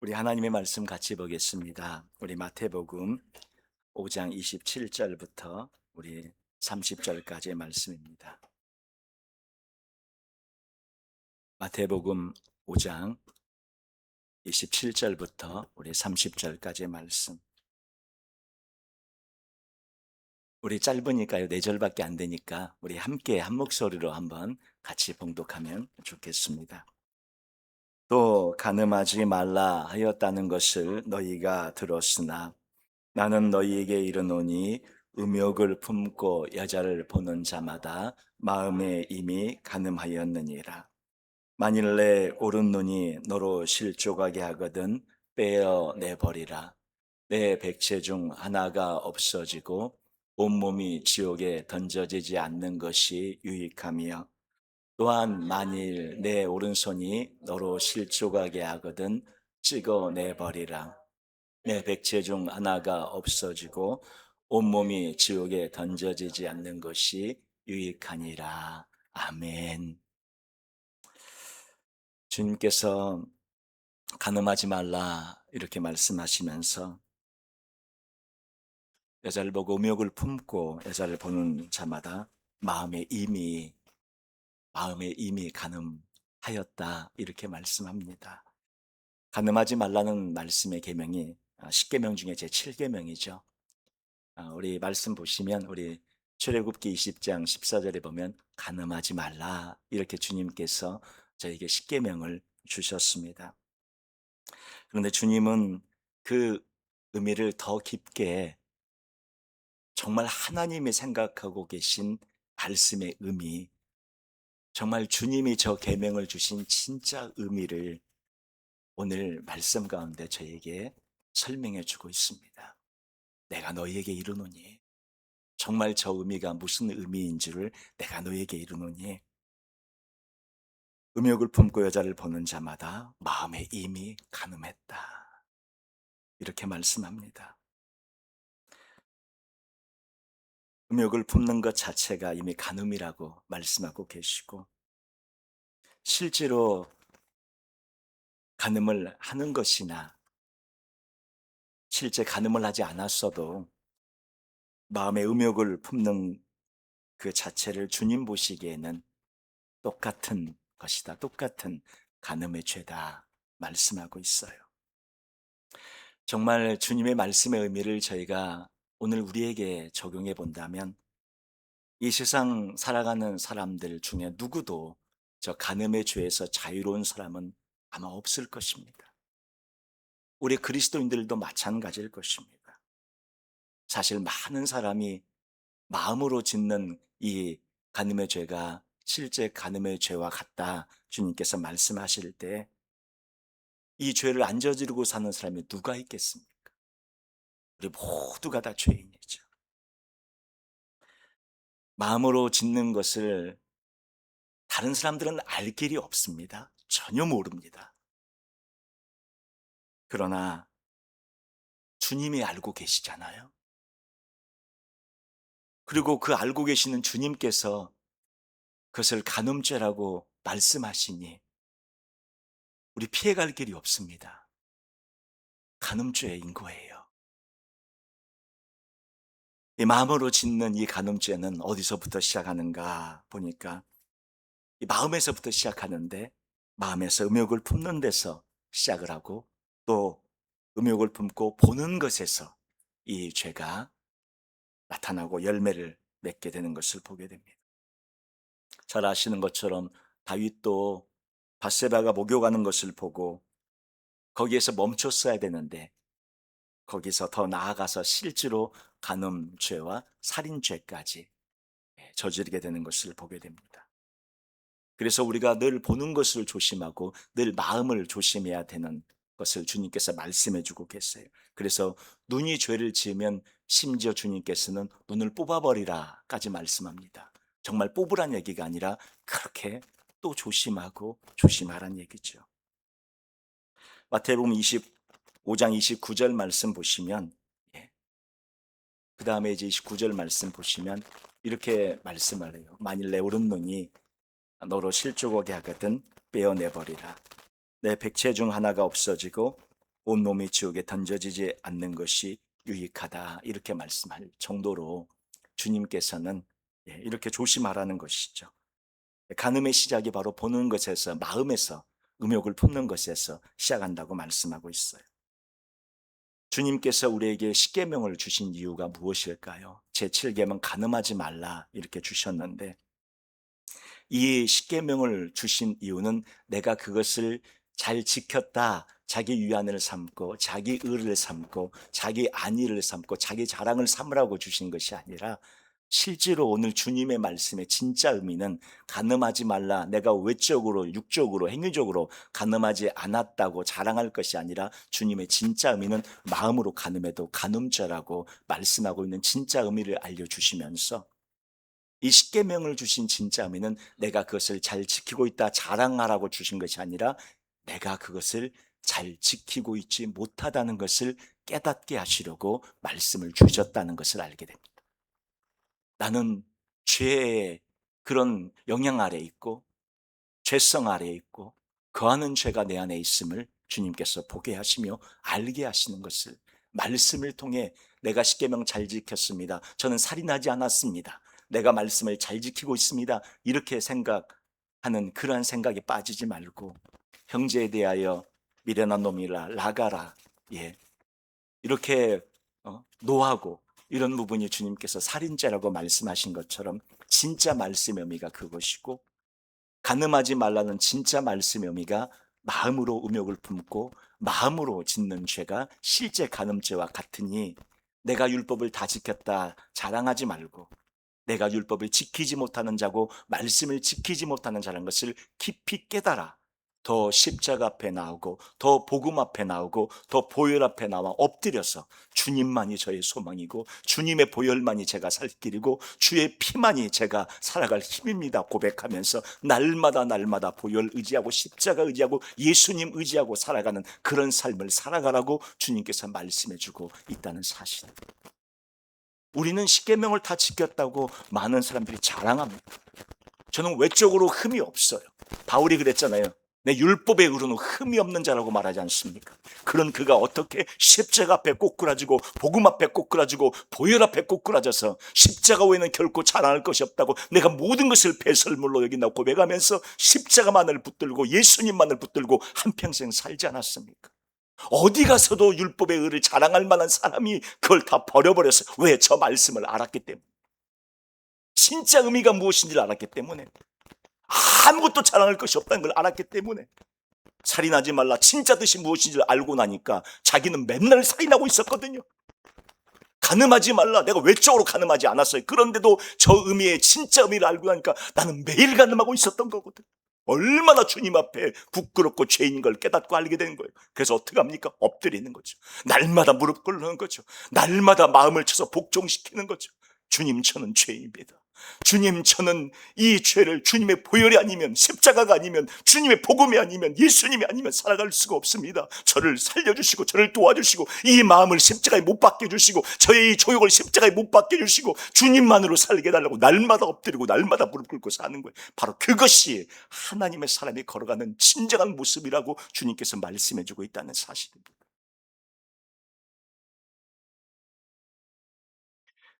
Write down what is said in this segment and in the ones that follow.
우리 하나님의 말씀 같이 보겠습니다. 우리 마태복음 5장 27절부터 우리 30절까지의 말씀입니다. 마태복음 5장 27절부터 우리 30절까지의 말씀. 우리 짧으니까요. 4절밖에 안 되니까 우리 함께 한 목소리로 한번 같이 봉독하면 좋겠습니다. 또 간음하지 말라 하였다는 것을 너희가 들었으나 나는 너희에게 이르노니 음욕을 품고 여자를 보는 자마다 마음에 이미 간음하였느니라. 만일 내 오른 눈이 너로 실족하게 하거든 빼어 내버리라. 내 백체 중 하나가 없어지고 온몸이 지옥에 던져지지 않는 것이 유익하며, 또한 만일 내 오른손이 너로 실족하게 하거든 찍어 내버리라. 내 백체 중 하나가 없어지고 온몸이 지옥에 던져지지 않는 것이 유익하니라. 아멘. 주님께서 간음하지 말라 이렇게 말씀하시면서 여자를 보고 음욕을 품고 여자를 보는 자마다 마음에 이미 간음하였다 이렇게 말씀합니다. 간음하지 말라는 말씀의 계명이 10계명 중에 제 7계명이죠. 우리 말씀 보시면 우리 출애굽기 20장 14절에 보면 간음하지 말라 이렇게 주님께서 저에게 십계명을 주셨습니다. 그런데 주님은 그 의미를 더 깊게, 정말 하나님이 생각하고 계신 말씀의 의미, 정말 주님이 저 계명을 주신 진짜 의미를 오늘 말씀 가운데 저에게 설명해 주고 있습니다. 내가 너희에게 이르노니, 정말 저 의미가 무슨 의미인지를 내가 너에게 이르노니, 음욕을 품고 여자를 보는 자마다 마음에 이미 간음했다 이렇게 말씀합니다. 음욕을 품는 것 자체가 이미 간음이라고 말씀하고 계시고, 실제로 간음을 하는 것이나 실제 간음을 하지 않았어도 마음의 음욕을 품는 그 자체를 주님 보시기에는 똑같은 것이다, 똑같은 간음의 죄다 말씀하고 있어요. 정말 주님의 말씀의 의미를 저희가 오늘 우리에게 적용해 본다면 이 세상 살아가는 사람들 중에 누구도 저 간음의 죄에서 자유로운 사람은 아마 없을 것입니다. 우리 그리스도인들도 마찬가지일 것입니다. 사실 많은 사람이 마음으로 짓는 이 간음의 죄가 실제 간음의 죄와 같다 주님께서 말씀하실 때, 이 죄를 안 저지르고 사는 사람이 누가 있겠습니까? 우리 모두가 다 죄인이죠. 마음으로 짓는 것을 다른 사람들은 알 길이 없습니다. 전혀 모릅니다. 그러나 주님이 알고 계시잖아요. 그리고 그 알고 계시는 주님께서 그것을 간음죄라고 말씀하시니 우리 피해갈 길이 없습니다. 간음죄인 거예요. 이 마음으로 짓는 이 간음죄는 어디서부터 시작하는가 보니까 이 마음에서부터 시작하는데, 마음에서 음욕을 품는 데서 시작을 하고, 또 음욕을 품고 보는 것에서 이 죄가 나타나고 열매를 맺게 되는 것을 보게 됩니다. 잘 아시는 것처럼 다윗도 밧세바가 목욕하는 것을 보고 거기에서 멈췄어야 되는데, 거기서 더 나아가서 실제로 간음죄와 살인죄까지 저지르게 되는 것을 보게 됩니다. 그래서 우리가 늘 보는 것을 조심하고 늘 마음을 조심해야 되는 것을 주님께서 말씀해 주고 계세요. 그래서 눈이 죄를 지으면 심지어 주님께서는 눈을 뽑아버리라까지 말씀합니다. 정말 뽑으란 얘기가 아니라 그렇게 또 조심하고 조심하란 얘기죠. 마태복음 25장 29절 말씀 보시면, 그 다음에 이제 29절 말씀 보시면 이렇게 말씀을 해요. 만일 내 오른눈이 너로 실족하게 하거든 빼어내버리라. 내 백체 중 하나가 없어지고 온몸이 지옥에 던져지지 않는 것이 유익하다, 이렇게 말씀할 정도로 주님께서는 이렇게 조심하라는 것이죠. 간음의 시작이 바로 보는 것에서, 마음에서, 음욕을 품는 것에서 시작한다고 말씀하고 있어요. 주님께서 우리에게 십계명을 주신 이유가 무엇일까요? 제7계명 간음하지 말라 이렇게 주셨는데, 이 십계명을 주신 이유는 내가 그것을 잘 지켰다, 자기 위안을 삼고 자기 의를 삼고 자기 안위를 삼고 자기 자랑을 삼으라고 주신 것이 아니라, 실제로 오늘 주님의 말씀의 진짜 의미는 간음하지 말라, 내가 외적으로 육적으로 행위적으로 간음하지 않았다고 자랑할 것이 아니라, 주님의 진짜 의미는 마음으로 간음해도 간음죄라고 말씀하고 있는 진짜 의미를 알려주시면서, 이 십계명을 주신 진짜 의미는 내가 그것을 잘 지키고 있다 자랑하라고 주신 것이 아니라, 내가 그것을 잘 지키고 있지 못하다는 것을 깨닫게 하시려고 말씀을 주셨다는 것을 알게 됩니다. 나는 죄의 그런 영향 아래에 있고 죄성 아래에 있고 거하는 죄가 내 안에 있음을 주님께서 보게 하시며 알게 하시는 것을 말씀을 통해, 내가 십계명 잘 지켰습니다, 저는 살인하지 않았습니다, 내가 말씀을 잘 지키고 있습니다, 이렇게 생각하는 그러한 생각에 빠지지 말고, 형제에 대하여 미련한 놈이라 나가라, 이렇게 노하고, 이런 부분이 주님께서 살인죄라고 말씀하신 것처럼 진짜 말씀의 의미가 그것이고, 간음하지 말라는 진짜 말씀의 의미가 마음으로 음욕을 품고 마음으로 짓는 죄가 실제 간음죄와 같으니, 내가 율법을 다 지켰다 자랑하지 말고, 내가 율법을 지키지 못하는 자고 말씀을 지키지 못하는 자라는 것을 깊이 깨달아 더 십자가 앞에 나오고 더 복음 앞에 나오고 더 보혈 앞에 나와 엎드려서 주님만이 저의 소망이고 주님의 보혈만이 제가 살 길이고 주의 피만이 제가 살아갈 힘입니다 고백하면서 날마다 보혈 의지하고 십자가 의지하고 예수님 의지하고 살아가는 그런 삶을 살아가라고 주님께서 말씀해 주고 있다는 사실. 우리는 십계명을 다 지켰다고 많은 사람들이 자랑합니다. 저는 외적으로 흠이 없어요. 바울이 그랬잖아요. 내 율법의 의로는 흠이 없는 자라고 말하지 않습니까? 그런 그가 어떻게 십자가 앞에 꼬꾸라지고 복음 앞에 꼬꾸라지고 보혈 앞에 꼬꾸라져서 십자가 외에는 결코 자랑할 것이 없다고, 내가 모든 것을 배설물로 여긴다고 고백하면서 십자가만을 붙들고 예수님만을 붙들고 한평생 살지 않았습니까? 어디 가서도 율법의 의를 자랑할 만한 사람이 그걸 다 버려버렸어요. 왜? 저 말씀을 알았기 때문에. 진짜 의미가 무엇인지를 알았기 때문에. 아무것도 자랑할 것이 없다는 걸 알았기 때문에. 살인하지 말라 진짜 뜻이 무엇인지를 알고 나니까 자기는 맨날 살인하고 있었거든요. 간음하지 말라, 내가 외적으로 간음하지 않았어요. 그런데도 저 의미의 진짜 의미를 알고 나니까 나는 매일 간음하고 있었던 거거든. 얼마나 주님 앞에 부끄럽고 죄인인 걸 깨닫고 알게 된 거예요. 그래서 어떻게 합니까? 엎드리는 거죠. 날마다 무릎 꿇는 거죠. 날마다 마음을 쳐서 복종시키는 거죠. 주님, 저는 죄인입니다. 주님, 저는 이 죄를 주님의 보혈이 아니면, 십자가가 아니면, 주님의 복음이 아니면, 예수님이 아니면 살아갈 수가 없습니다. 저를 살려주시고 저를 도와주시고 이 마음을 십자가에 못 박게 해주시고 저의 이 조욕을 십자가에 못 박게 해주시고 주님만으로 살게 해달라고 날마다 엎드리고 날마다 무릎 꿇고 사는 거예요. 바로 그것이 하나님의 사람이 걸어가는 진정한 모습이라고 주님께서 말씀해주고 있다는 사실입니다.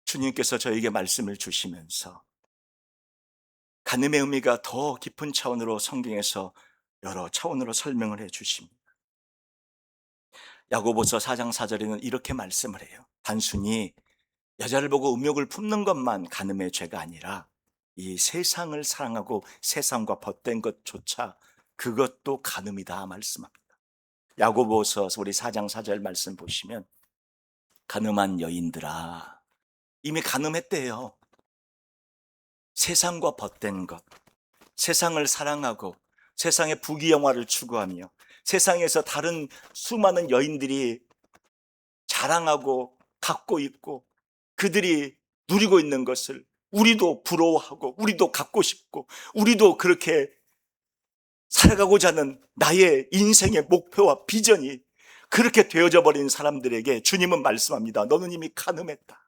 주님께서 저에게 말씀을 주시면서 간음의 의미가 더 깊은 차원으로 성경에서 여러 차원으로 설명을 해 주십니다. 야고보서 4장 4절에는 이렇게 말씀을 해요. 단순히 여자를 보고 음욕을 품는 것만 간음의 죄가 아니라 이 세상을 사랑하고 세상과 벗된 것조차 그것도 간음이다 말씀합니다. 야고보서 우리 4장 4절 말씀 보시면, 간음한 여인들아, 이미 간음했대요. 세상과 벗된 것, 세상을 사랑하고 세상의 부귀영화를 추구하며 세상에서 다른 수많은 여인들이 자랑하고 갖고 있고 그들이 누리고 있는 것을 우리도 부러워하고 우리도 갖고 싶고 우리도 그렇게 살아가고자 하는 나의 인생의 목표와 비전이 그렇게 되어져 버린 사람들에게 주님은 말씀합니다. 너는 이미 간음했다.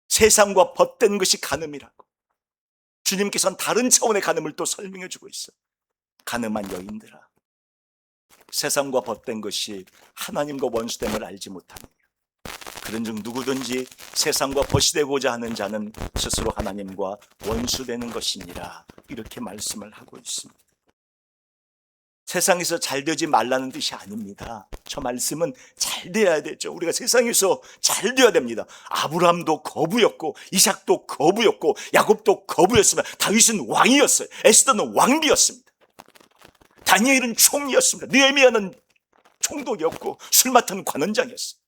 세상과 벗된 것이 간음이라고. 주님께서는 다른 차원의 간음을 또 설명해 주고 있어요. 간음한 여인들아, 세상과 벗된 것이 하나님과 원수됨을 알지 못하느냐. 그런즉 누구든지 세상과 벗이 되고자 하는 자는 스스로 하나님과 원수되는 것이니라. 이렇게 말씀을 하고 있습니다. 세상에서 잘 되지 말라는 뜻이 아닙니다. 저 말씀은 잘 돼야 되죠. 우리가 세상에서 잘 돼야 됩니다. 아브라함도 거부였고 이삭도 거부였고 야곱도 거부였으면 다윗은 왕이었어요. 에스더는 왕비였습니다. 다니엘은 총리였습니다. 느헤미야는 총독이었고 술 맡은 관원장이었어요.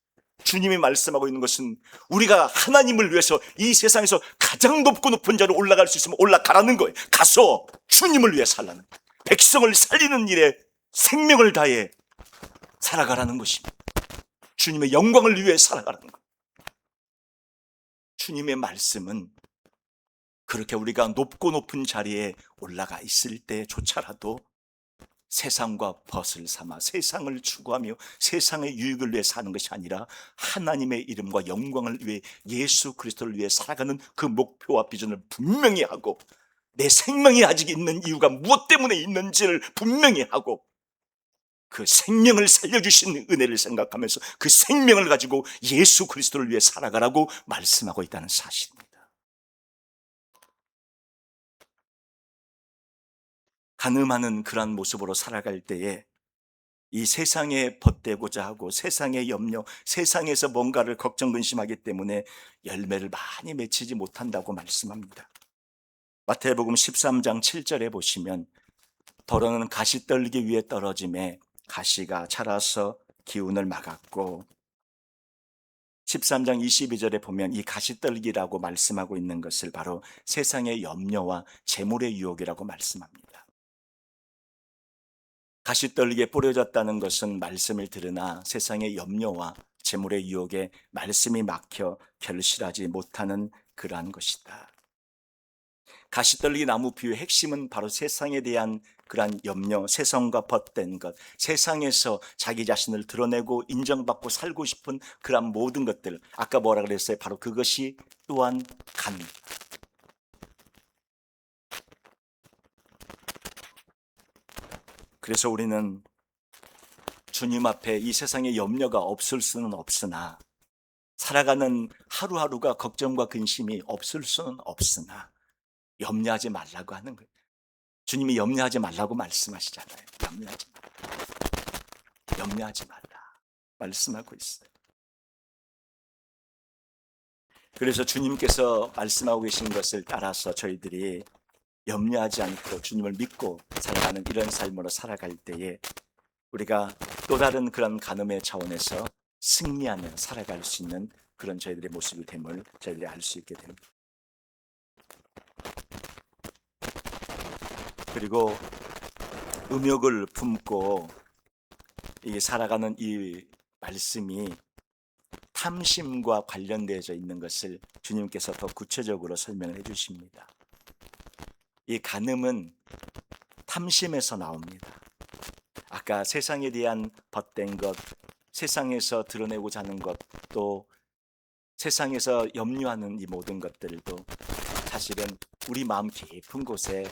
주님이 말씀하고 있는 것은 우리가 하나님을 위해서 이 세상에서 가장 높고 높은 자로 올라갈 수 있으면 올라가라는 거예요. 가서 주님을 위해 살라는 거예요. 백성을 살리는 일에 생명을 다해 살아가라는 것입니다. 주님의 영광을 위해 살아가라는 거예요. 주님의 말씀은 그렇게 우리가 높고 높은 자리에 올라가 있을 때조차라도 세상과 벗을 삼아 세상을 추구하며 세상의 유익을 위해 사는 것이 아니라 하나님의 이름과 영광을 위해 예수 그리스도를 위해 살아가는 그 목표와 비전을 분명히 하고 내 생명이 아직 있는 이유가 무엇 때문에 있는지를 분명히 하고 그 생명을 살려주신 은혜를 생각하면서 그 생명을 가지고 예수 그리스도를 위해 살아가라고 말씀하고 있다는 사실입니다. 가늠하는 그러한 모습으로 살아갈 때에 이 세상에 벗대고자 하고 세상의 염려, 세상에서 뭔가를 걱정 근심하기 때문에 열매를 많이 맺히지 못한다고 말씀합니다. 마태복음 13장 7절에 보시면 더러는 가시 떨기 위해 떨어짐에 가시가 자라서 기운을 막았고 13장 22절에 보면 이 가시떨기라고 말씀하고 있는 것을 바로 세상의 염려와 재물의 유혹이라고 말씀합니다. 가시떨기에 뿌려졌다는 것은 말씀을 들으나 세상의 염려와 재물의 유혹에 말씀이 막혀 결실하지 못하는 그러한 것이다. 가시떨기 나무 비유의 핵심은 바로 세상에 대한 그러한 염려, 세상과 벗된 것, 세상에서 자기 자신을 드러내고 인정받고 살고 싶은 그러한 모든 것들, 아까 뭐라 그랬어요? 바로 그것이 또한 간. 그래서 우리는 주님 앞에 이 세상에 염려가 없을 수는 없으나 살아가는 하루하루가 걱정과 근심이 없을 수는 없으나 염려하지 말라고 하는 거예요. 주님이 염려하지 말라고 말씀하시잖아요. 염려하지 말라 말씀하고 있어요. 그래서 주님께서 말씀하고 계신 것을 따라서 저희들이 염려하지 않고 주님을 믿고 살아가는 이런 삶으로 살아갈 때에 우리가 또 다른 그런 간음의 차원에서 승리하며 살아갈 수 있는 그런 저희들의 모습이 됨을 저희들이 알 수 있게 됩니다. 그리고 음욕을 품고 살아가는 이 말씀이 탐심과 관련되어져 있는 것을 주님께서 더 구체적으로 설명을 해주십니다. 이 간음은 탐심에서 나옵니다. 아까 세상에 대한 벗된 것, 세상에서 드러내고자 하는 것, 또 세상에서 염려하는 이 모든 것들도 사실은 우리 마음 깊은 곳에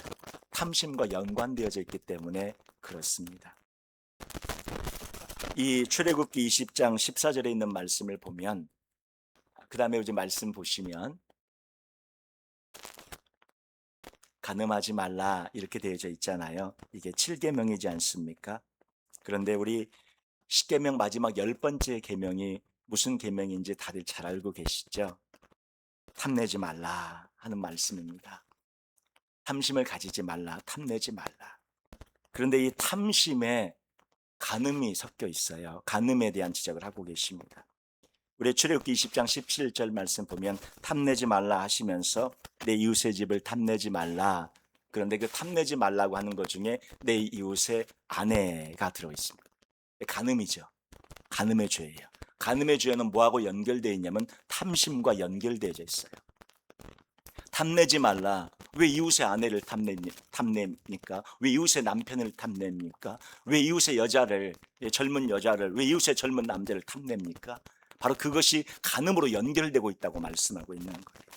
탐심과 연관되어져 있기 때문에 그렇습니다. 이 출애굽기 20장 14절에 있는 말씀을 보면 그 다음에 이제 말씀 보시면 간음하지 말라 이렇게 되어져 있잖아요. 이게 7계명이지 않습니까? 그런데 우리 10계명 마지막 10번째 계명이 무슨 계명인지 다들 잘 알고 계시죠? 탐내지 말라 하는 말씀입니다. 탐심을 가지지 말라, 탐내지 말라. 그런데 이 탐심에 간음이 섞여 있어요. 간음에 대한 지적을 하고 계십니다. 우리 출애굽기 20장 17절 말씀 보면 탐내지 말라 하시면서 내 이웃의 집을 탐내지 말라. 그런데 그 탐내지 말라고 하는 것 중에 내 이웃의 아내가 들어 있습니다. 간음이죠. 간음의 죄예요. 간음의 죄는 뭐하고 연결되어 있냐면 탐심과 연결되어 있어요. 탐내지 말라. 왜 이웃의 아내를 탐냅니까? 왜 이웃의 남편을 탐냅니까? 왜 이웃의 여자를, 젊은 여자를, 왜 이웃의 젊은 남자를 탐냅니까? 바로 그것이 간음으로 연결되고 있다고 말씀하고 있는 거예요.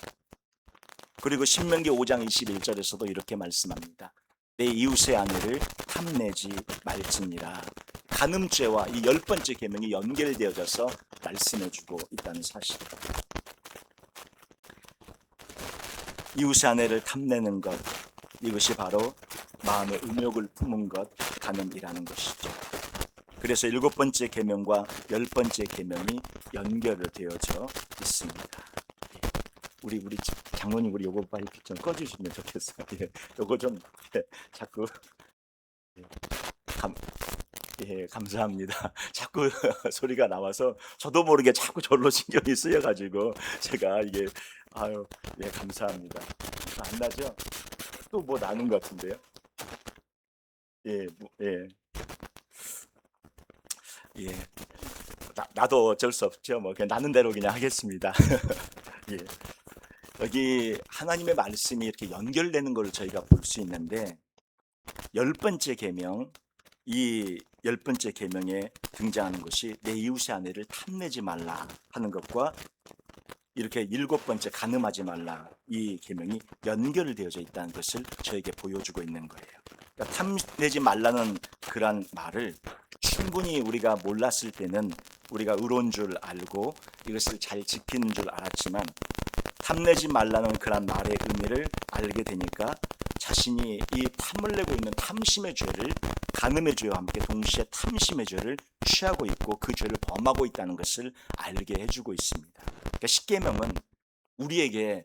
그리고 신명기 5장 21절에서도 이렇게 말씀합니다. 내 이웃의 아내를 탐내지 말지니라. 간음죄와 이 10번째 계명이 연결되어져서 말씀해주고 있다는 사실. 이웃의 아내를 탐내는 것, 이것이 바로 마음의 음욕을 품은 것, 간음이라는 것이죠. 그래서 7번째 계명과 10번째 계명이 연결되어져 있습니다. 우리 장로님, 우리 요거 빨리 좀 꺼주시면 좋겠어요. 예, 요거 좀 자꾸 감사합니다. 자꾸 소리가 나와서 저도 모르게 자꾸 절로 신경이 쓰여가지고 제가 이게 감사합니다. 안 나죠? 또 뭐 나는 것 같은데요? 예, 예, 예. 나도 어쩔 수 없죠. 뭐 그냥 나는 대로 그냥 하겠습니다. 예. 여기 하나님의 말씀이 이렇게 연결되는 걸 저희가 볼 수 있는데 10번째 계명, 이 10번째 계명에 등장하는 것이 내 이웃의 아내를 탐내지 말라 하는 것과 이렇게 7번째 간음하지 말라 이 계명이 연결되어져 있다는 것을 저에게 보여주고 있는 거예요. 그러니까 탐내지 말라는 그런 말을 충분히 우리가 몰랐을 때는 우리가 의로운 줄 알고 이것을 잘 지키는 줄 알았지만 탐내지 말라는 그런 말의 의미를 알게 되니까 자신이 이 탐을 내고 있는 탐심의 죄를 간음의 죄와 함께 동시에 탐심의 죄를 취하고 있고 그 죄를 범하고 있다는 것을 알게 해주고 있습니다. 그러니까 십계명은 우리에게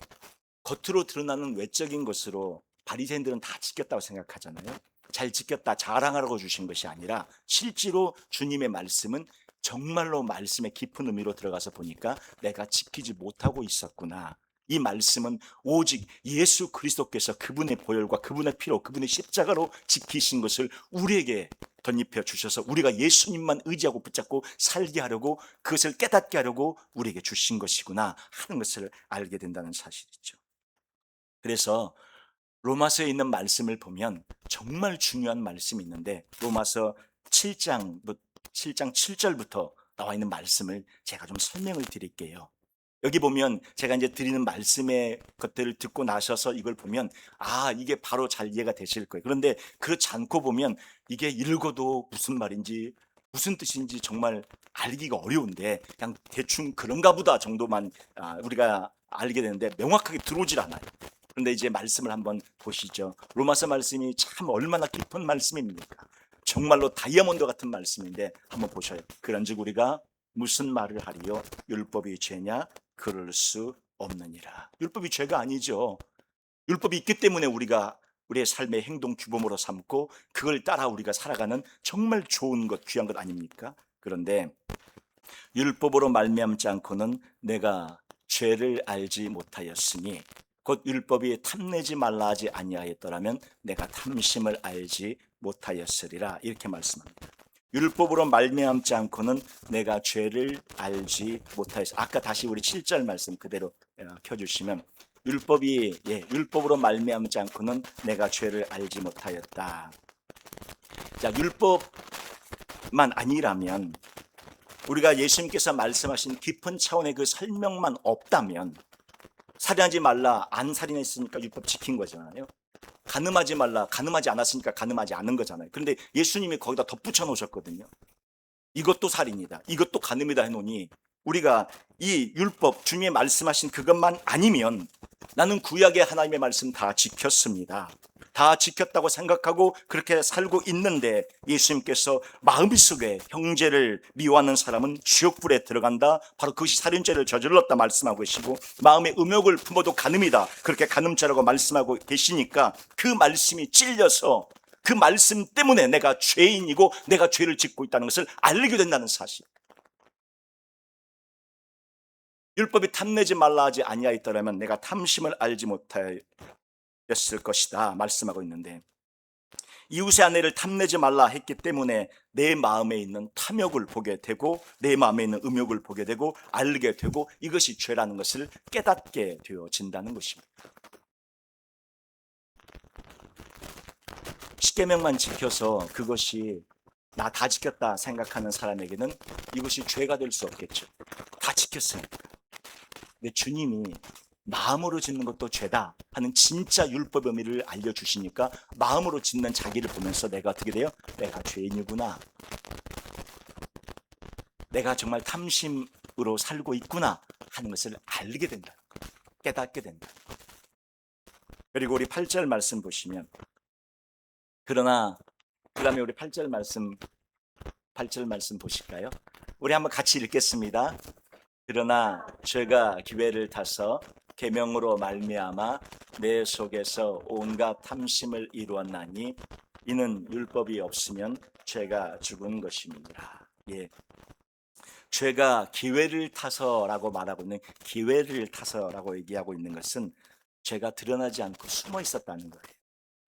겉으로 드러나는 외적인 것으로 바리새인들은 다 지켰다고 생각하잖아요. 잘 지켰다 자랑하라고 주신 것이 아니라 실제로 주님의 말씀은 정말로 말씀의 깊은 의미로 들어가서 보니까 내가 지키지 못하고 있었구나. 이 말씀은 오직 예수 그리스도께서 그분의 보혈과 그분의 피로 그분의 십자가로 지키신 것을 우리에게 덧입혀 주셔서 우리가 예수님만 의지하고 붙잡고 살게 하려고 그것을 깨닫게 하려고 우리에게 주신 것이구나 하는 것을 알게 된다는 사실이죠. 그래서 로마서에 있는 말씀을 보면 정말 중요한 말씀이 있는데 로마서 7장 7절부터 나와 있는 말씀을 제가 좀 설명을 드릴게요. 여기 보면 제가 이제 드리는 말씀의 것들을 듣고 나셔서 이걸 보면 이게 바로 잘 이해가 되실 거예요. 그런데 그렇지 않고 보면 이게 읽어도 무슨 말인지 무슨 뜻인지 정말 알기가 어려운데 그냥 대충 그런가 보다 정도만 우리가 알게 되는데 명확하게 들어오질 않아요. 그런데 이제 말씀을 한번 보시죠. 로마서 말씀이 참 얼마나 깊은 말씀입니까? 정말로 다이아몬드 같은 말씀인데 한번 보셔요. 그런즉 우리가 무슨 말을 하리요? 율법이 죄냐? 그럴 수 없느니라. 율법이 죄가 아니죠. 율법이 있기 때문에 우리가 우리의 삶의 행동 규범으로 삼고 그걸 따라 우리가 살아가는 정말 좋은 것, 귀한 것 아닙니까? 그런데 율법으로 말미암지 않고는 내가 죄를 알지 못하였으니 곧 율법이 탐내지 말라 하지 아니하였더라면 내가 탐심을 알지 못하였으리라 이렇게 말씀합니다. 율법으로 말미암지 않고는 내가 죄를 알지 못하였어. 아까 다시 우리 7절 말씀 그대로 켜주시면 율법으로 말미암지 않고는 내가 죄를 알지 못하였다. 자, 율법만 아니라면 우리가 예수님께서 말씀하신 깊은 차원의 그 설명만 없다면 살인하지 말라 안 살인했으니까 율법 지킨 거잖아요. 간음하지 말라 간음하지 않았으니까 간음하지 않은 거잖아요. 그런데 예수님이 거기다 덧붙여 놓으셨거든요. 이것도 살인이다 이것도 간음이다 해놓으니 우리가 이 율법 주님의 말씀하신 그것만 아니면 나는 구약의 하나님의 말씀 다 지켰습니다. 다 지켰다고 생각하고 그렇게 살고 있는데 예수님께서 마음속에 형제를 미워하는 사람은 지옥불에 들어간다. 바로 그것이 살인죄를 저질렀다 말씀하고 계시고 마음의 음욕을 품어도 간음이다. 그렇게 간음죄라고 말씀하고 계시니까 그 말씀이 찔려서 그 말씀 때문에 내가 죄인이고 내가 죄를 짓고 있다는 것을 알게 된다는 사실. 율법이 탐내지 말라 하지 아니하였더라면 내가 탐심을 알지 못하였을 것이다 말씀하고 있는데 이웃의 아내를 탐내지 말라 했기 때문에 내 마음에 있는 탐욕을 보게 되고 내 마음에 있는 음욕을 보게 되고 알게 되고 이것이 죄라는 것을 깨닫게 되어진다는 것입니다. 십계명만 지켜서 그것이 나 다 지켰다 생각하는 사람에게는 이것이 죄가 될 수 없겠죠. 다 지켰으니까. 근데 주님이 마음으로 짓는 것도 죄다 하는 진짜 율법의 의미를 알려주시니까 마음으로 짓는 자기를 보면서 내가 어떻게 돼요? 내가 죄인이구나, 내가 정말 탐심으로 살고 있구나 하는 것을 알게 된다, 깨닫게 된다. 그리고 우리 8절 말씀 보시면, 그러나, 그 다음에 우리 8절 말씀 보실까요? 우리 한번 같이 읽겠습니다. 그러나 죄가 기회를 타서 계명으로 말미암아 내 속에서 온갖 탐심을 이루었나니 이는 율법이 없으면 죄가 죽은 것입니다. 예. 죄가 기회를 타서라고 말하고 있는, 기회를 타서라고 얘기하고 있는 것은 죄가 드러나지 않고 숨어 있었다는 거예요.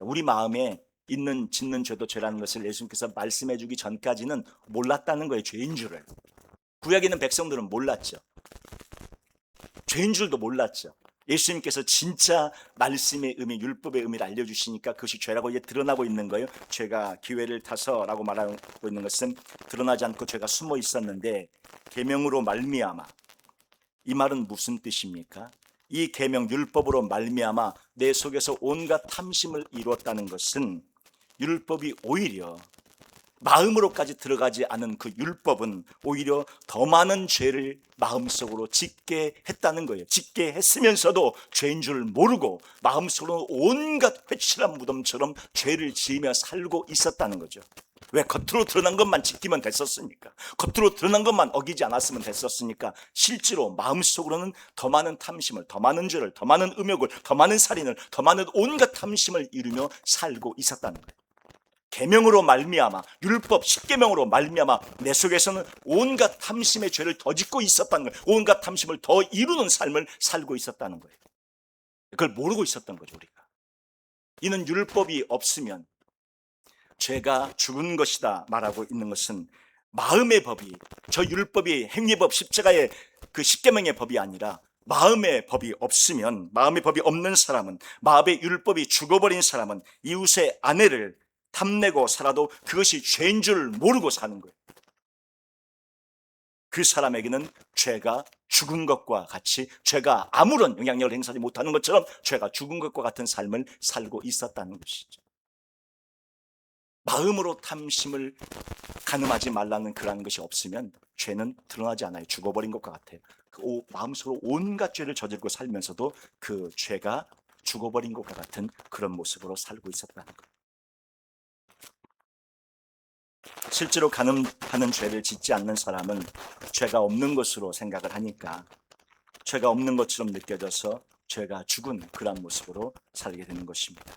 우리 마음에 있는 짓는 죄도 죄라는 것을 예수님께서 말씀해 주기 전까지는 몰랐다는 거예요. 죄인 줄을. 구약에 있는 백성들은 몰랐죠. 죄인 줄도 몰랐죠. 예수님께서 진짜 말씀의 의미, 율법의 의미를 알려주시니까 그것이 죄라고 이제 드러나고 있는 거예요. 죄가 기회를 타서라고 말하고 있는 것은 드러나지 않고 죄가 숨어 있었는데, 계명으로 말미암아, 이 말은 무슨 뜻입니까? 이 계명 율법으로 말미암아 내 속에서 온갖 탐심을 이루었다는 것은, 율법이 오히려 마음으로까지 들어가지 않은 그 율법은 오히려 더 많은 죄를 마음속으로 짓게 했다는 거예요. 짓게 했으면서도 죄인 줄 모르고 마음속으로 온갖 회칠한 무덤처럼 죄를 지으며 살고 있었다는 거죠. 왜? 겉으로 드러난 것만 지키면 됐었으니까. 겉으로 드러난 것만 어기지 않았으면 됐었으니까. 실제로 마음속으로는 더 많은 탐심을, 더 많은 죄를, 더 많은 음욕을, 더 많은 살인을, 더 많은 온갖 탐심을 이루며 살고 있었다는 거예요. 계명으로 말미암아, 율법 10계명으로 말미암아 내 속에서는 온갖 탐심의 죄를 더 짓고 있었다는 거예요. 온갖 탐심을 더 이루는 삶을 살고 있었다는 거예요. 그걸 모르고 있었던 거죠, 우리가. 이는 율법이 없으면 죄가 죽은 것이다 말하고 있는 것은, 마음의 법이, 저 율법이 행위법 십자가의 그 10계명의 법이 아니라 마음의 법이 없으면, 마음의 법이 없는 사람은, 마음의 율법이 죽어버린 사람은 이웃의 아내를 탐내고 살아도 그것이 죄인 줄 모르고 사는 거예요. 그 사람에게는 죄가 죽은 것과 같이, 죄가 아무런 영향력을 행사하지 못하는 것처럼 죄가 죽은 것과 같은 삶을 살고 있었다는 것이죠. 마음으로 탐심을 가늠하지 말라는 그러한 것이 없으면 죄는 드러나지 않아요. 죽어버린 것과 같아요. 그 마음속으로 온갖 죄를 저지르고 살면서도 그 죄가 죽어버린 것과 같은 그런 모습으로 살고 있었다는 거예요. 실제로 가늠하는 죄를 짓지 않는 사람은 죄가 없는 것으로 생각을 하니까 죄가 없는 것처럼 느껴져서 죄가 죽은 그런 모습으로 살게 되는 것입니다.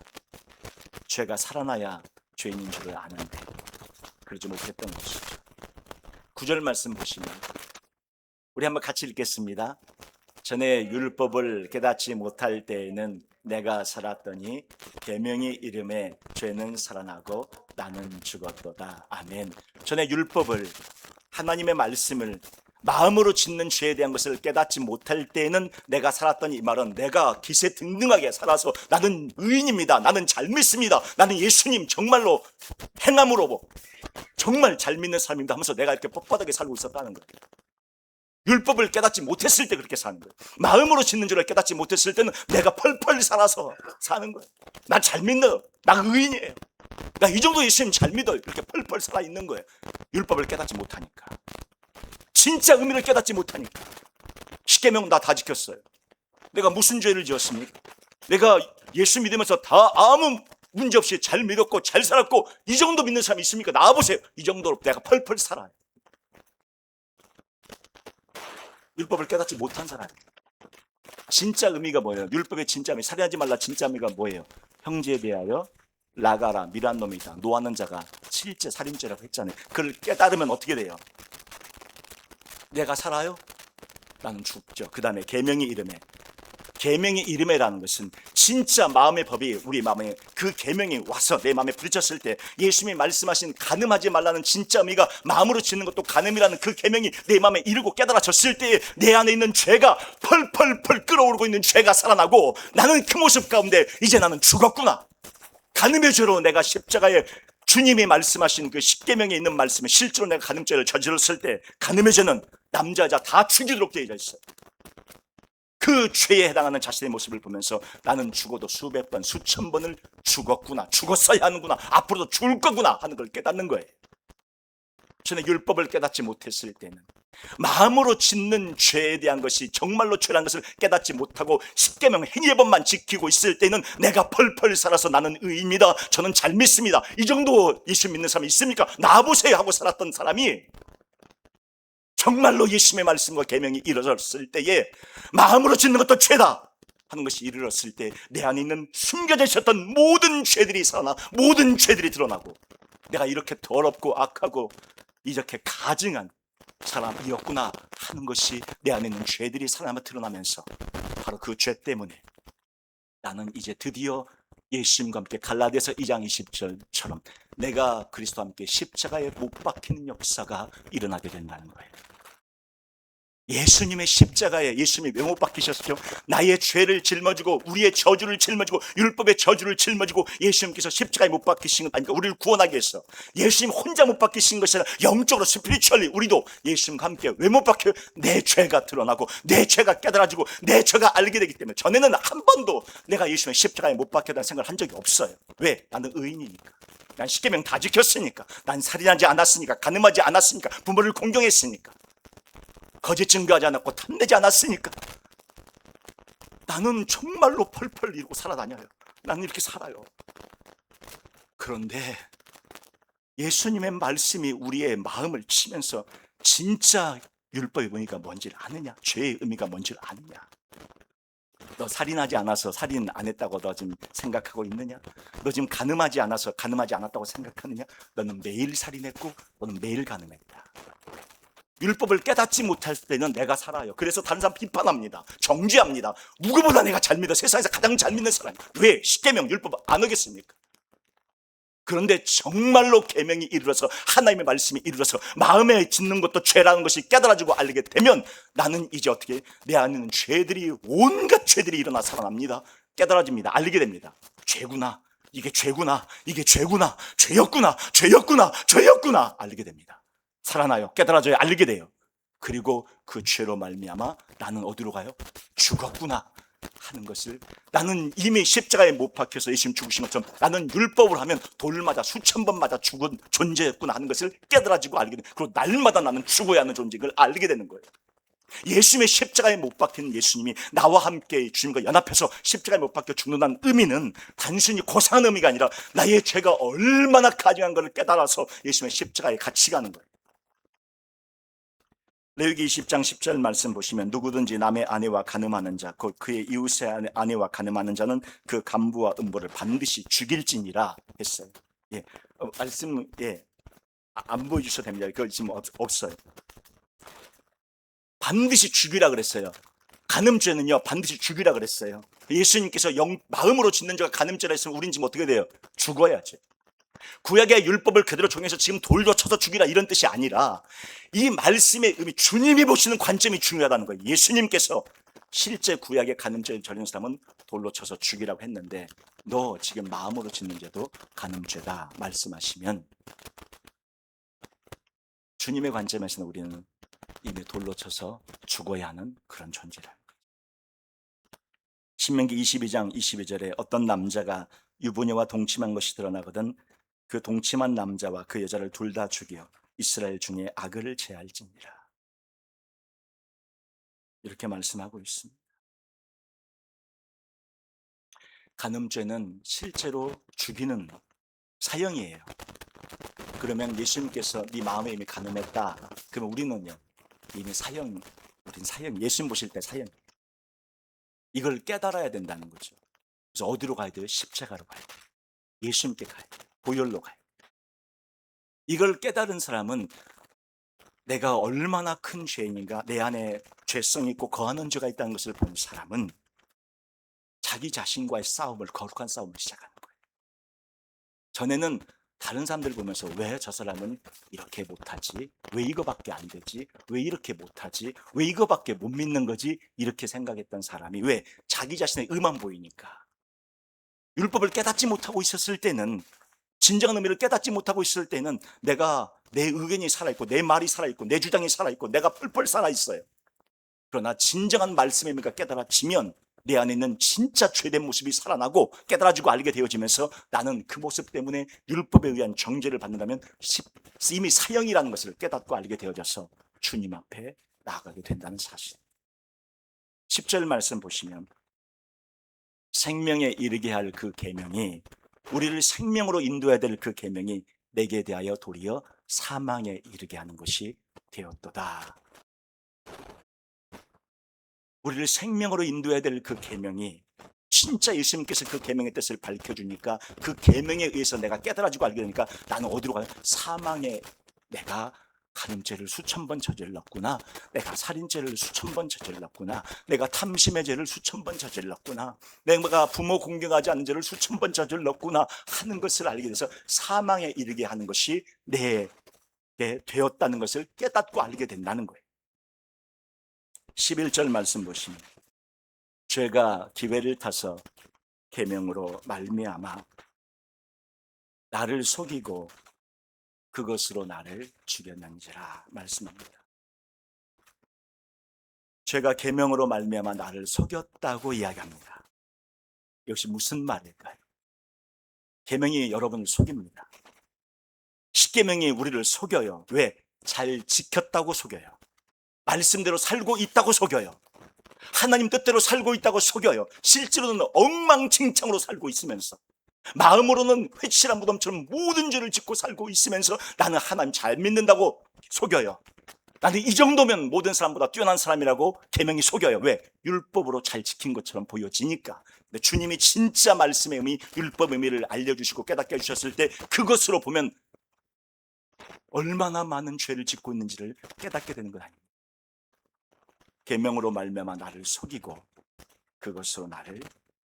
죄가 살아나야 죄인인 줄을 아는데 그러지 못했던 것이죠. 9절 말씀 보시면, 우리 한번 같이 읽겠습니다. 전에 율법을 깨닫지 못할 때에는 내가 살았더니 계명의 이름에 죄는 살아나고 나는 죽었도다. 아멘. 전에 율법을, 하나님의 말씀을 마음으로 짓는 죄에 대한 것을 깨닫지 못할 때에는 내가 살았더니, 이 말은 내가 기세등등하게 살아서 나는 의인입니다, 나는 잘 믿습니다, 나는 예수님 정말로 행함으로 정말 잘 믿는 사람입니다 하면서 내가 이렇게 뻣뻣하게 살고 있었다는 거예요. 율법을 깨닫지 못했을 때 그렇게 사는 거예요. 마음으로 짓는 줄을 깨닫지 못했을 때는 내가 펄펄 살아서 사는 거예요. 나 잘 믿는, 나 의인이에요, 나 이 정도 예수님 잘 믿어요, 이렇게 펄펄 살아 있는 거예요. 율법을 깨닫지 못하니까, 진짜 의미를 깨닫지 못하니까. 10계명 나 다 지켰어요. 내가 무슨 죄를 지었습니까? 내가 예수 믿으면서 다 아무 문제 없이 잘 믿었고 잘 살았고, 이 정도 믿는 사람이 있습니까? 나와보세요. 이 정도로 내가 펄펄 살아요. 율법을 깨닫지 못한 사람. 진짜 의미가 뭐예요? 율법의 진짜 의미, 살인하지 말라 진짜 의미가 뭐예요? 형제에 대하여 나가라, 미란 놈이다, 노하는 자가 7째 살인죄라고 했잖아요. 그걸 깨달으면 어떻게 돼요? 내가 살아요? 나는 죽죠. 그 다음에 계명의 이름에, 계명의 이름에라는 것은 진짜 마음의 법이 우리 마음에, 그 계명이 와서 내 마음에 부딪혔을 때 예수님이 말씀하신 가늠하지 말라는 진짜 의미가 마음으로 짓는 것도 가늠이라는 그 계명이 내 마음에 이르고 깨달아졌을 때에 내 안에 있는 죄가 펄펄펄 끓어오르고 있는 죄가 살아나고, 나는 그 모습 가운데 이제 나는 죽었구나, 가늠의 죄로 내가 십자가에 주님이 말씀하신 그 10계명에 있는 말씀에 실제로 내가 가늠죄를 저질렀을 때 가늠의 죄는 남자 여자 다 죽이도록 되어 있어요. 그 죄에 해당하는 자신의 모습을 보면서 나는 죽어도 수백 번, 수천 번을 죽었구나, 죽었어야 하는구나, 앞으로도 죽을 거구나 하는 걸 깨닫는 거예요. 전에 율법을 깨닫지 못했을 때는, 마음으로 짓는 죄에 대한 것이 정말로 죄라는 것을 깨닫지 못하고 십계명 행위법만 지키고 있을 때는 내가 펄펄 살아서 나는 의입니다, 저는 잘 믿습니다, 이 정도 예수 믿는 사람이 있습니까? 나보세요 하고 살았던 사람이 정말로 예수님의 말씀과 계명이 이루어졌을 때에 마음으로 짓는 것도 죄다 하는 것이 이르렀을 때 내 안에 있는 숨겨져 있었던 모든 죄들이 살아나 모든 죄들이 드러나고, 내가 이렇게 더럽고 악하고 이렇게 가증한 사람이었구나 하는 것이 내 안에 있는 죄들이 살아나 드러나면서, 바로 그 죄 때문에 나는 이제 드디어 예수님과 함께 갈라디아서 2장 20절처럼 내가 그리스도와 함께 십자가에 못 박히는 역사가 일어나게 된다는 거예요. 예수님의 십자가에 예수님이 왜 못 박히셨죠? 나의 죄를 짊어지고 우리의 저주를 짊어지고 율법의 저주를 짊어지고 예수님께서 십자가에 못 박히신 것 아니까 우리를 구원하기 위해서 예수님 혼자 못 박히신 것이 아니라 영적으로 스피리추얼리 우리도 예수님과 함께 왜 못 박혀요? 내 죄가 드러나고 내 죄가 깨달아지고 내 죄가 알게 되기 때문에. 전에는 한 번도 내가 예수님의 십자가에 못 박혔다는 생각을 한 적이 없어요. 왜? 나는 의인이니까. 난 십계명 다 지켰으니까. 난 살인하지 않았으니까. 간음하지 않았으니까. 부모를 공경했으니까. 거짓 증거하지 않았고 탐내지 않았으니까. 나는 정말로 펄펄 이루고 살아다녀요. 나는 이렇게 살아요. 그런데 예수님의 말씀이 우리의 마음을 치면서 진짜 율법의 의미가 뭔지를 아느냐? 죄의 의미가 뭔지를 아느냐? 너 살인하지 않아서 살인 안 했다고 너 지금 생각하고 있느냐? 너 지금 간음하지 않아서 간음하지 않았다고 생각하느냐? 너는 매일 살인했고 너는 매일 간음했다. 율법을 깨닫지 못할 때는 내가 살아요. 그래서 다른 사람 비판합니다. 정죄합니다. 누구보다 내가 잘 믿어. 세상에서 가장 잘 믿는 사람. 왜? 십계명 율법 안 하겠습니까? 그런데 정말로 계명이 이르러서 하나님의 말씀이 이르러서 마음에 짓는 것도 죄라는 것이 깨달아지고 알게 되면 나는 이제 어떻게, 내 안에 있는 죄들이, 온갖 죄들이 일어나 살아납니다. 깨달아집니다. 알게 됩니다. 죄구나, 이게 죄구나, 이게 죄구나, 죄였구나, 죄였구나, 죄였구나 알게 됩니다. 살아나요. 깨달아져요. 알게 돼요. 그리고 그 죄로 말미암아 나는 어디로 가요? 죽었구나 하는 것을, 나는 이미 십자가에 못 박혀서 예수님 죽으신 것처럼 나는 율법을 하면 돌 맞아 수천 번 맞아 죽은 존재였구나 하는 것을 깨달아지고 알게 돼요. 그리고 날마다 나는 죽어야 하는 존재인 걸 알게 되는 거예요. 예수님의 십자가에 못 박힌 예수님이 나와 함께 주님과 연합해서 십자가에 못 박혀 죽는다는 의미는 단순히 고상한 의미가 아니라 나의 죄가 얼마나 가증한 것을 깨달아서 예수님의 십자가에 같이 가는 거예요. 레위기 20장 10절 말씀 보시면, 누구든지 남의 아내와 간음하는 자, 곧 그의 이웃의 아내와 간음하는 자는 그 간부와 음부를 반드시 죽일지니라 했어요. 예, 말씀 안 보여주셔도 됩니다. 그거 지금 없어요. 반드시 죽이라 그랬어요. 간음죄는요 반드시 죽이라 그랬어요. 예수님께서 마음으로 짓는 자가 간음죄라 했으면 우린 지금 어떻게 돼요? 죽어야지. 구약의 율법을 그대로 종해서 지금 돌로 쳐서 죽이라 이런 뜻이 아니라, 이 말씀의 의미, 주님이 보시는 관점이 중요하다는 거예요. 예수님께서 실제 구약의 간음죄를 저지른 사람은 돌로 쳐서 죽이라고 했는데, 너 지금 마음으로 짓는 죄도 간음죄다 말씀하시면, 주님의 관점에서는 우리는 이미 돌로 쳐서 죽어야 하는 그런 존재라는 거예요. 신명기 22장 22절에 어떤 남자가 유부녀와 동침한 것이 드러나거든 그 동침한 남자와 그 여자를 둘 다 죽여 이스라엘 중에 악을 제할지니라. 이렇게 말씀하고 있습니다. 간음죄는 실제로 죽이는 사형이에요. 그러면 예수님께서 네 마음에 이미 간음했다, 그러면 우리는요 이미 사형, 우린 사형, 예수님 보실 때 사형. 이걸 깨달아야 된다는 거죠. 그래서 어디로 가야 돼요? 십자가로 가야 돼요. 예수님께 가야 돼요. 보혈로 가야 돼요. 이걸 깨달은 사람은 내가 얼마나 큰 죄인인가, 내 안에 죄성이 있고 거하는 죄가 있다는 것을 본 사람은 자기 자신과의 싸움을, 거룩한 싸움을 시작하는 거예요. 전에는 다른 사람들 보면서 왜 저 사람은 이렇게 못하지? 왜 이거밖에 안 되지? 왜 이렇게 못하지? 왜 이거밖에 못 믿는 거지? 이렇게 생각했던 사람이, 왜? 자기 자신의 의만 보이니까. 율법을 깨닫지 못하고 있었을 때는, 진정한 의미를 깨닫지 못하고 있을 때는 내가, 내 의견이 살아있고 내 말이 살아있고 내 주장이 살아있고 내가 펄펄 살아있어요. 그러나 진정한 말씀의 의미가 깨달아지면 내 안에 있는 진짜 죄된 모습이 살아나고 깨달아지고 알게 되어지면서 나는 그 모습 때문에 율법에 의한 정죄를 받는다면 이미 사형이라는 것을 깨닫고 알게 되어져서 주님 앞에 나아가게 된다는 사실. 10절 말씀 보시면 생명에 이르게 할 그 계명이, 우리를 생명으로 인도해야 될 그 계명이 내게 대하여 도리어 사망에 이르게 하는 것이 되었도다. 우리를 생명으로 인도해야 될 그 계명이, 진짜 예수님께서 그 계명의 뜻을 밝혀주니까 그 계명에 의해서 내가 깨달아지고 알게 되니까 나는 어디로 가요? 사망에. 내가 간음죄를 수천 번 저질렀구나, 내가 살인죄를 수천 번 저질렀구나, 내가 탐심의 죄를 수천 번 저질렀구나, 내가 부모 공경하지 않은 죄를 수천 번 저질렀구나 하는 것을 알게 돼서 사망에 이르게 하는 것이 내게 되었다는 것을 깨닫고 알게 된다는 거예요. 11절 말씀 보시면 죄가 기회를 타서 계명으로 말미암아 나를 속이고 그것으로 나를 죽였는지라 말씀합니다. 죄가 계명으로 말미암아 나를 속였다고 이야기합니다. 이것이 무슨 말일까요? 계명이 여러분을 속입니다. 십계명이 우리를 속여요. 왜? 잘 지켰다고 속여요. 말씀대로 살고 있다고 속여요. 하나님 뜻대로 살고 있다고 속여요. 실제로는 엉망진창으로 살고 있으면서, 마음으로는 회칠한 무덤처럼 모든 죄를 짓고 살고 있으면서 나는 하나님 잘 믿는다고 속여요. 나는 이 정도면 모든 사람보다 뛰어난 사람이라고 계명이 속여요. 왜? 율법으로 잘 지킨 것처럼 보여지니까. 근데 주님이 진짜 말씀의 의미, 율법의 의미를 알려주시고 깨닫게 해주셨을 때 그것으로 보면 얼마나 많은 죄를 짓고 있는지를 깨닫게 되는 것 아닙니까? 계명으로 말미암아 나를 속이고 그것으로 나를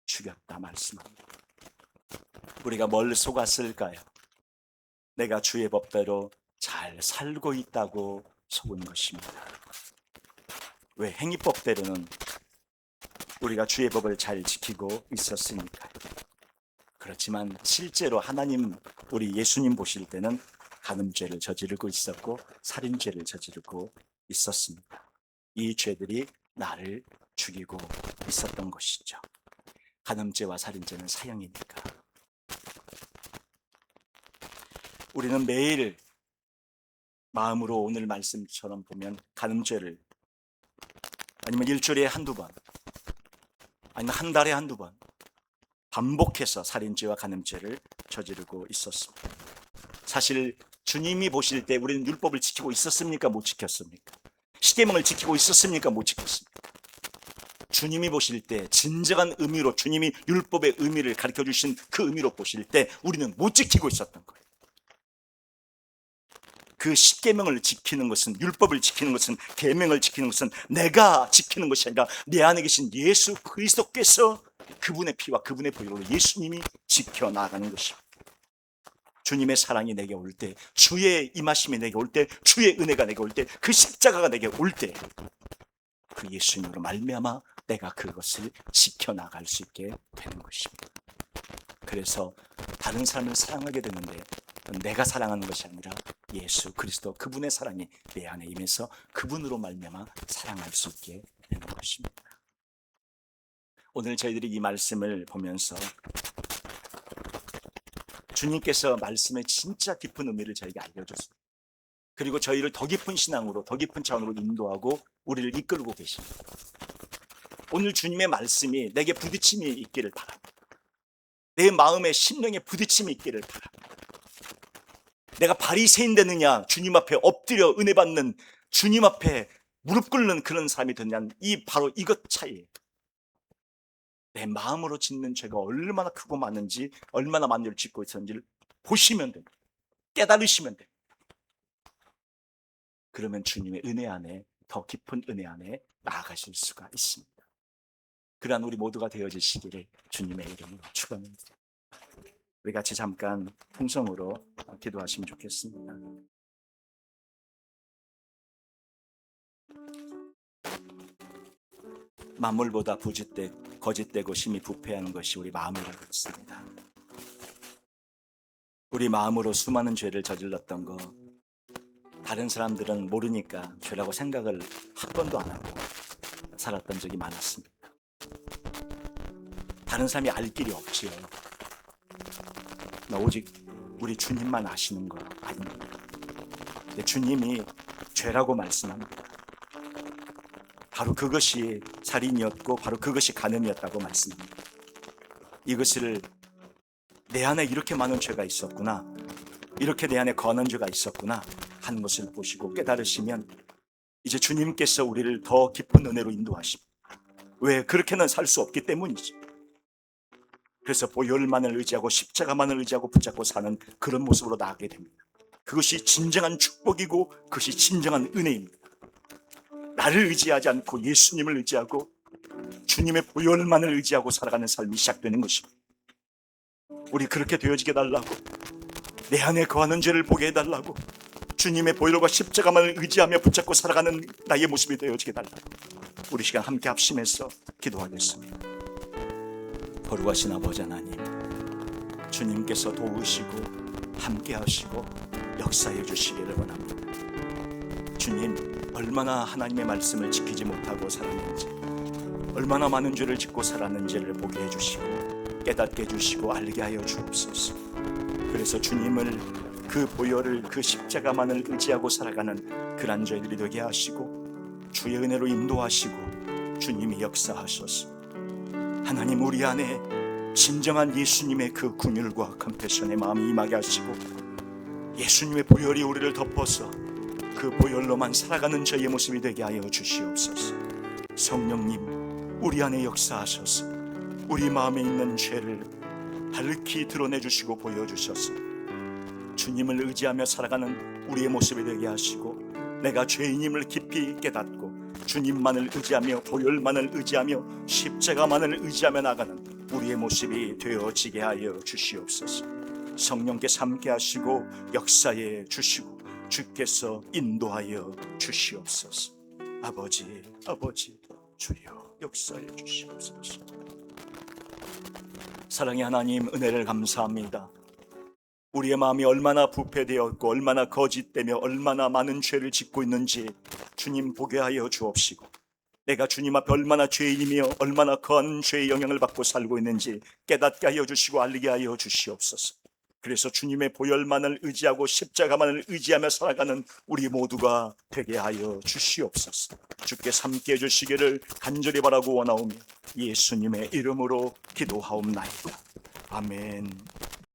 죽였다 말씀합니다. 우리가 뭘 속았을까요? 내가 주의 법대로 잘 살고 있다고 속은 것입니다. 왜? 행위법대로는 우리가 주의 법을 잘 지키고 있었으니까요. 그렇지만 실제로 하나님, 우리 예수님 보실 때는 간음죄를 저지르고 있었고 살인죄를 저지르고 있었습니다. 이 죄들이 나를 죽이고 있었던 것이죠. 간음죄와 살인죄는 사형이니까. 우리는 매일 마음으로 오늘 말씀처럼 보면 간음죄를, 아니면 일주일에 한두 번, 아니면 한 달에 한두 번 반복해서 살인죄와 간음죄를 저지르고 있었습니다. 사실 주님이 보실 때 우리는 율법을 지키고 있었습니까? 못 지켰습니까? 십계명을 지키고 있었습니까? 못 지켰습니까? 주님이 보실 때 진정한 의미로, 주님이 율법의 의미를 가르쳐 주신 그 의미로 보실 때 우리는 못 지키고 있었던 거예요. 그 십계명을 지키는 것은, 율법을 지키는 것은, 계명을 지키는 것은 내가 지키는 것이 아니라 내 안에 계신 예수 그리스도께서 그분의 피와 그분의 보혈로 예수님이 지켜나가는 것입니다. 주님의 사랑이 내게 올 때, 주의 임하심이 내게 올 때, 주의 은혜가 내게 올 때, 그 십자가가 내게 올 때, 그 예수님으로 말미암아 내가 그것을 지켜나갈 수 있게 되는 것입니다. 그래서 다른 사람을 사랑하게 되는데 내가 사랑하는 것이 아니라 예수 그리스도, 그분의 사랑이 내 안에 임해서 그분으로 말미암아 사랑할 수 있게 되는 것입니다. 오늘 저희들이 이 말씀을 보면서 주님께서 말씀의 진짜 깊은 의미를 저에게 알려줬습니다. 그리고 저희를 더 깊은 신앙으로, 더 깊은 차원으로 인도하고 우리를 이끌고 계십니다. 오늘 주님의 말씀이 내게 부딪힘이 있기를 바랍니다. 내 마음에 심령에 부딪힘이 있기를 바랍니다. 내가 바리새인 되느냐, 주님 앞에 엎드려 은혜 받는, 주님 앞에 무릎 꿇는 그런 사람이 되느냐, 바로 이것 차이예요. 내 마음으로 짓는 죄가 얼마나 크고 많은지, 얼마나 많은 죄를 짓고 있었는지를 보시면 됩니다. 깨달으시면 됩니다. 그러면 주님의 은혜 안에, 더 깊은 은혜 안에 나아가실 수가 있습니다. 그러한 우리 모두가 되어지시기를 주님의 이름으로 축원합니다. 우리 같이 잠깐 통성으로 기도하시면 좋겠습니다. 만물보다 거짓되고 심히 부패하는 것이 우리 마음이라고 했습니다. 우리 마음으로 수많은 죄를 저질렀던 거, 다른 사람들은 모르니까 죄라고 생각을 한 번도 안 하고 살았던 적이 많았습니다. 다른 사람이 알 길이 없지요. 오직 우리 주님만 아시는 거 아닙니다. 주님이 죄라고 말씀합니다. 바로 그것이 살인이었고 바로 그것이 간음이었다고 말씀합니다. 이것을 내 안에 이렇게 많은 죄가 있었구나, 이렇게 내 안에 거한 죄가 있었구나 하는 것을 보시고 깨달으시면 이제 주님께서 우리를 더 깊은 은혜로 인도하십니다. 왜? 그렇게는 살 수 없기 때문이죠. 그래서 보혈만을 의지하고 십자가만을 의지하고 붙잡고 사는 그런 모습으로 나아가게 됩니다. 그것이 진정한 축복이고 그것이 진정한 은혜입니다. 나를 의지하지 않고 예수님을 의지하고 주님의 보혈만을 의지하고 살아가는 삶이 시작되는 것입니다. 우리 그렇게 되어지게 달라고, 내 안에 거하는 죄를 보게 해달라고, 주님의 보혈과 십자가만을 의지하며 붙잡고 살아가는 나의 모습이 되어지게 달라고 우리 시간 함께 합심해서 기도하겠습니다. 거룩하신 아버지 하나님, 주님께서 도우시고 함께 하시고 역사해 주시기를 원합니다. 주님, 얼마나 하나님의 말씀을 지키지 못하고 살았는지, 얼마나 많은 죄를 짓고 살았는지를 보게 해주시고 깨닫게 해주시고 알게 하여 주옵소서. 그래서 주님을, 그 보혈을, 그 십자가만을 의지하고 살아가는 그런 저희들이 되게 하시고 주의 은혜로 인도하시고 주님이 역사하소서. 하나님, 우리 안에 진정한 예수님의 그 긍휼과 컴패션의 마음이 임하게 하시고 예수님의 보혈이 우리를 덮어서 그 보혈로만 살아가는 저희의 모습이 되게 하여 주시옵소서. 성령님, 우리 안에 역사하셔서 우리 마음에 있는 죄를 밝히 드러내주시고 보여주셔서 주님을 의지하며 살아가는 우리의 모습이 되게 하시고 내가 죄인임을 깊이 깨닫고 주님만을 의지하며 보혈만을 의지하며 십자가만을 의지하며 나가는 우리의 모습이 되어지게 하여 주시옵소서. 성령께서 함께 하시고 역사해 주시고 주께서 인도하여 주시옵소서. 아버지, 아버지, 주여 역사해 주시옵소서. 사랑의 하나님, 은혜를 감사합니다. 우리의 마음이 얼마나 부패되었고 얼마나 거짓되며 얼마나 많은 죄를 짓고 있는지 주님 보게 하여 주옵시고 내가 주님 앞에 얼마나 죄인이며 얼마나 거한 죄의 영향을 받고 살고 있는지 깨닫게 하여 주시고 알리게 하여 주시옵소서. 그래서 주님의 보혈만을 의지하고 십자가만을 의지하며 살아가는 우리 모두가 되게 하여 주시옵소서. 주께서 함께 해주시기를 간절히 바라고 원하오며 예수님의 이름으로 기도하옵나이다. 아멘.